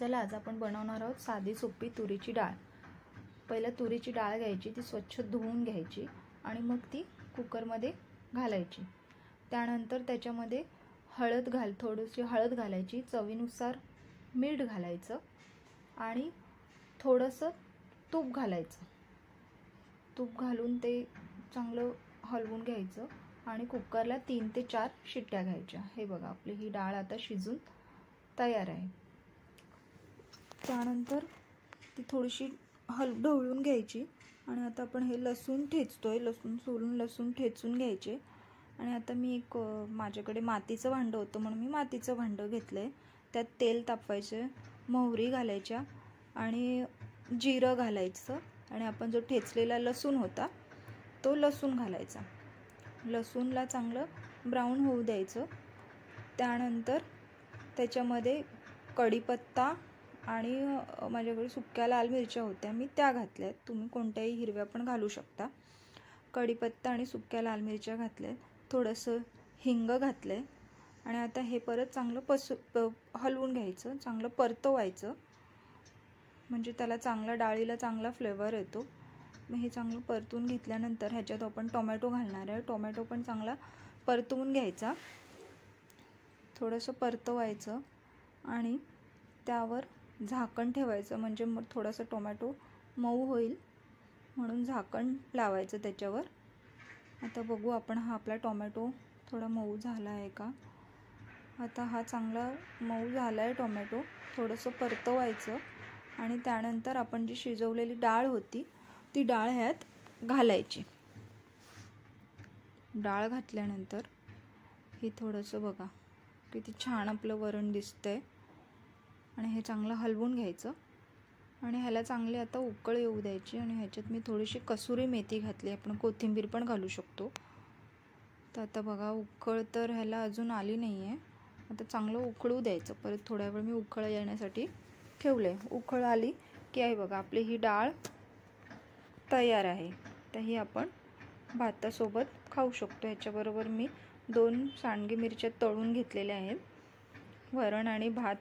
चला आज आपण बनवणार आहोत साधी सोपी तुरीची डाळ। पहिला तुरीची डाळ घ्यायची, ती स्वच्छ धुवून घ्यायची आणि मग ती कुकरमध्ये घालायची। त्यानंतर त्याच्यामध्ये थोडीशी हळद घालायची, चवीनुसार मीठ घालायचं आणि थोडंसं तूप घालायचं। तूप घालून ते चांगलं हलवून घ्यायचं आणि कुकरला 3 ते 4 शिट्ट्या घ्यायच्या। हे बघा, आपली ही डाळ आता शिजून तयार आहे। त्यानंतर ती थोडीशी ढवळून घ्यायची आणि आता आपण हे लसूण ठेचतोय, लसूण सोलून लसूण ठेचून घ्यायचे। आणि आता मी माझ्याकडे मातीचं भांडं होतं म्हणून मी मातीचं भांडं घेतलंय। त्यात तेल तापवायचं, मोहरी घालायच्या आणि जिरं घालायचं आणि आपण जो ठेचलेला लसूण होता तो लसूण घालायचा। लसूणला चांगलं ब्राऊन होऊ द्यायचं। त्यानंतर त्याच्यामध्ये कढीपत्ता आणि माझ्याकडे सुक्या लाल मिरच्या होत्या, मी त्या घातल्या। तुम्ही कोणत्याही हिरव्या पण घालू शकता। कढीपत्ता आणि सुक्या लाल मिरच्या घातल्या, थोडंसं हिंग घातलंय आणि आता हे परत चांगलं हलवून घ्यायचं, चांगलं परतवायचं, म्हणजे त्याला चांगला डाळीला चांगला फ्लेवर येतो। मग हे चांगलं परतून घेतल्यानंतर ह्याच्यात आपण टोमॅटो घालणार आहे। टोमॅटो पण चांगला परतवून घ्यायचा, थोडंसं परतवायचं आणि त्यावर झाकण ठेवायचं, म्हणजे मग थोडासा टोमॅटो मऊ होईल म्हणून झाकण लावायचं त्याच्यावर। आता बघू आपण, हा आपला टोमॅटो थोडा मऊ झाला आहे का। आता हा चांगला मऊ झाला आहे टोमॅटो। थोडंसं परतवायचं आणि त्यानंतर आपण जी शिजवलेली डाळ होती ती डाळ ह्यात घालायची। डाळ घातल्यानंतर हे थोडंसं बघा किती छान आपलं वरण दिसतंय आणि हे चांगलं हलवून घ्यायचं आणि ह्याला चांगली आता उकळ येऊ द्यायची। आणि ह्याच्यात मी थोडीशी कसुरी मेथी घातली, आपण कोथिंबीर पण घालू शकतो। तर आता बघा, उकळ तर ह्याला अजून आली नाही आहे, आता चांगलं उकळू द्यायचं। परत थोड्या वेळ मी उकळ येण्यासाठी ठेवलंय। उकळ आली की आहे बघा, आपली ही डाळ तयार आहे। तर ही आपण भातासोबत खाऊ शकतो। ह्याच्याबरोबर मी 2 सांडगी मिरच्या तळून घेतलेल्या आहेत। वरण आणि भात